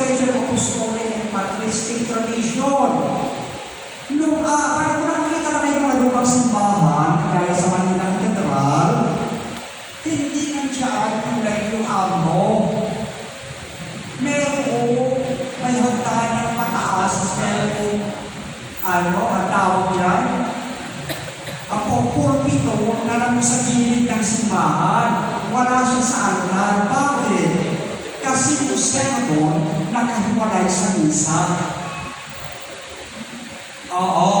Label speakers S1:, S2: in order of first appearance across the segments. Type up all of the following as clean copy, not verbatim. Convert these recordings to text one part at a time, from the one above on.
S1: Confession of Apostolic and Patristic Tradition. Nung parang nakikita na kayo mga lumang simbahan, kaya sa Manila Cathedral, hindi nandiyan yung amo. May hagdanan ng mataas, ang tawag yan, ang pulpito na lang sa gilid ng simbahan. Wala siya sa altar. Bakit? Kasi yung sermon nakahiwalay sa misa. Oo.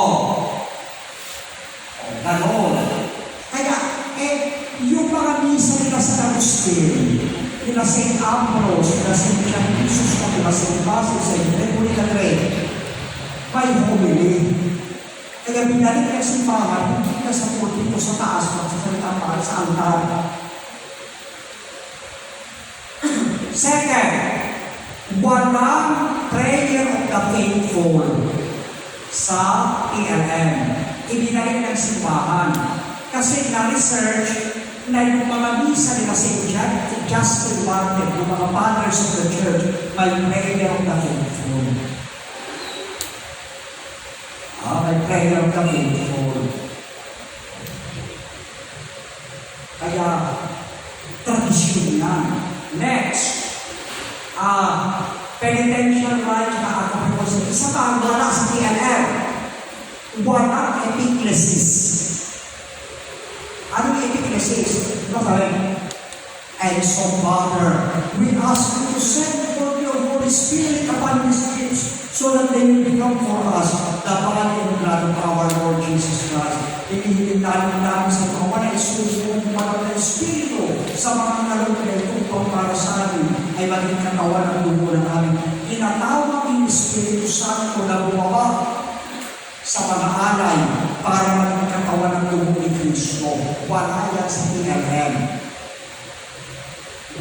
S1: Ganon. Kaya, yung mga misa nila sa Agustin, nila St. Ambrose, nila St. Jesus, nila St. Basil, St. Gregory the Great, may homily. Kaya binalik niya sa simbahan, hindi ka sa pulpito sa taas, magsasalita pa sa altar. Second, walang prayer of the faithful sa PLM. Ibinalik ng simbahan. Kasi na-research na yung mga misa nila St. Justin Martyr, yung mga fathers of the church, may prayer of the faithful. May prayer of the faithful. Kaya, tradisyon yan. Next, penitential rites na ako sa isa pa, wala sa TLM. Wala epiclesis. Ano yung epiclesis? Diba sabi? And so, Father, we ask you to send forth your Holy Spirit upon these gifts so that they will become for us the body and blood of our Lord Jesus Christ. Inihintayin namin sa kawan na isusunod para ng Espiritu sa mga nalong na itong para sa amin ay maging katawan ang dugo ng amin. Inatawag ang Espiritu Santo na bumaba sa mga alay para maging katawan ng dugo ni Kristo. Wala yan sa PLM.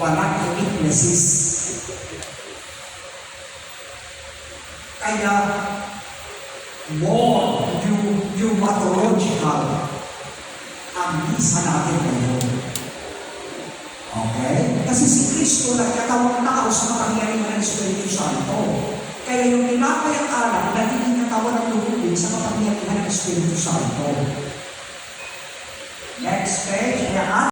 S1: Walang epiclesis. Kaya, more yung matological ang misa natin ngayon. Okay? Kasi si Kristo nagkatawang tao sa kapangyarihan ng Espiritu Santo. Kaya yung tinapayang alak, nagiging katawan ng lubugin sa kapangyarihan ng Espiritu Santo. Next page.